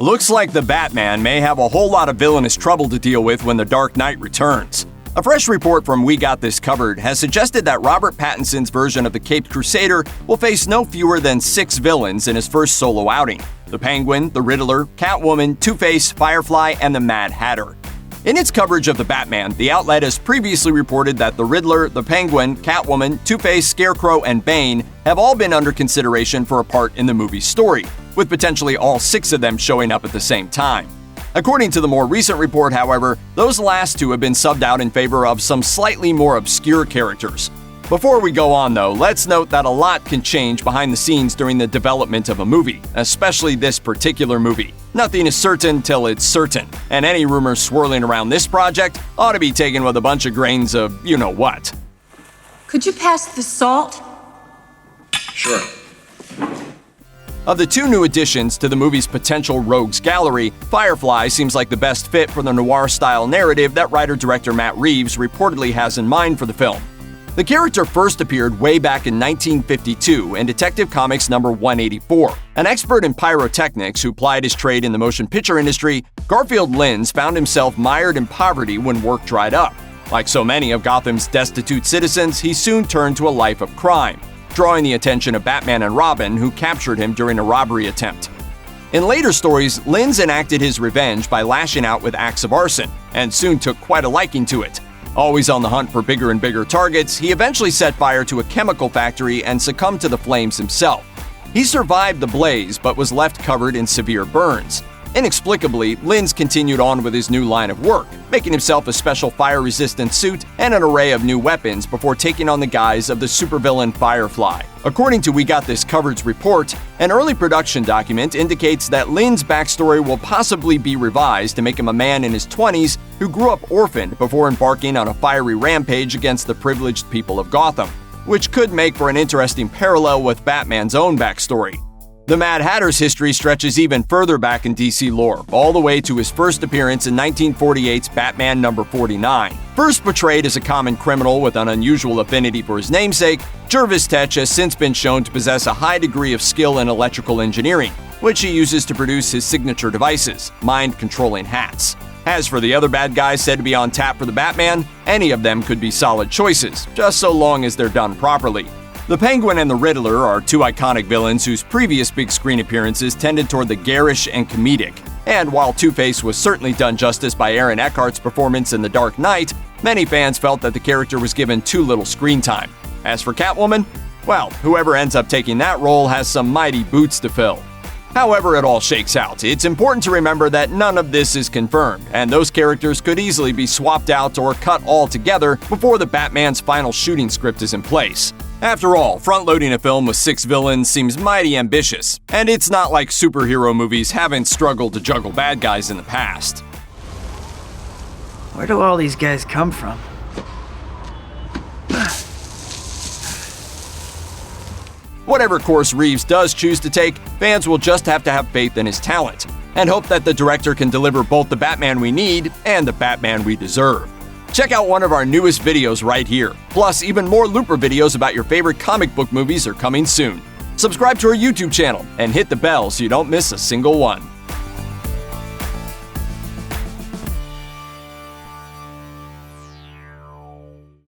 Looks like the Batman may have a whole lot of villainous trouble to deal with when The Dark Knight returns. A fresh report from We Got This Covered has suggested that Robert Pattinson's version of the Caped Crusader will face no fewer than 6 villains in his first solo outing: the Penguin, the Riddler, Catwoman, Two-Face, Firefly, and the Mad Hatter. In its coverage of the Batman, the outlet has previously reported that the Riddler, the Penguin, Catwoman, Two-Face, Scarecrow, and Bane have all been under consideration for a part in the movie's story, with potentially all 6 of them showing up at the same time. According to the more recent report, however, those last 2 have been subbed out in favor of some slightly more obscure characters. Before we go on, though, let's note that a lot can change behind the scenes during the development of a movie, especially this particular movie. Nothing is certain till it's certain, and any rumors swirling around this project ought to be taken with a bunch of grains of you-know-what. Could you pass the salt? Sure. Of the 2 new additions to the movie's potential rogues gallery, Firefly seems like the best fit for the noir-style narrative that writer-director Matt Reeves reportedly has in mind for the film. The character first appeared way back in 1952 in Detective Comics number 184. An expert in pyrotechnics who plied his trade in the motion picture industry, Garfield Lynns found himself mired in poverty when work dried up. Like so many of Gotham's destitute citizens, he soon turned to a life of crime, drawing the attention of Batman and Robin, who captured him during a robbery attempt. In later stories, Lynns enacted his revenge by lashing out with acts of arson, and soon took quite a liking to it. Always on the hunt for bigger and bigger targets, he eventually set fire to a chemical factory and succumbed to the flames himself. He survived the blaze, but was left covered in severe burns. Inexplicably, Lynns continued on with his new line of work, making himself a special fire-resistant suit and an array of new weapons before taking on the guise of the supervillain Firefly. According to We Got This Covered's report, an early production document indicates that Lynns' backstory will possibly be revised to make him a man in his 20s who grew up orphaned before embarking on a fiery rampage against the privileged people of Gotham, which could make for an interesting parallel with Batman's own backstory. The Mad Hatter's history stretches even further back in DC lore, all the way to his first appearance in 1948's Batman number 49. First portrayed as a common criminal with an unusual affinity for his namesake, Jervis Tetch has since been shown to possess a high degree of skill in electrical engineering, which he uses to produce his signature devices, mind-controlling hats. As for the other bad guys said to be on tap for the Batman, any of them could be solid choices, just so long as they're done properly. The Penguin and the Riddler are 2 iconic villains whose previous big screen appearances tended toward the garish and comedic. And while Two-Face was certainly done justice by Aaron Eckhart's performance in The Dark Knight, many fans felt that the character was given too little screen time. As for Catwoman, well, whoever ends up taking that role has some mighty boots to fill. However it all shakes out, it's important to remember that none of this is confirmed, and those characters could easily be swapped out or cut altogether before the Batman's final shooting script is in place. After all, front-loading a film with 6 villains seems mighty ambitious, and it's not like superhero movies haven't struggled to juggle bad guys in the past. Where do all these guys come from? Whatever course Reeves does choose to take, fans will just have to have faith in his talent, and hope that the director can deliver both the Batman we need and the Batman we deserve. Check out one of our newest videos right here. Plus, even more Looper videos about your favorite comic book movies are coming soon. Subscribe to our YouTube channel and hit the bell so you don't miss a single one.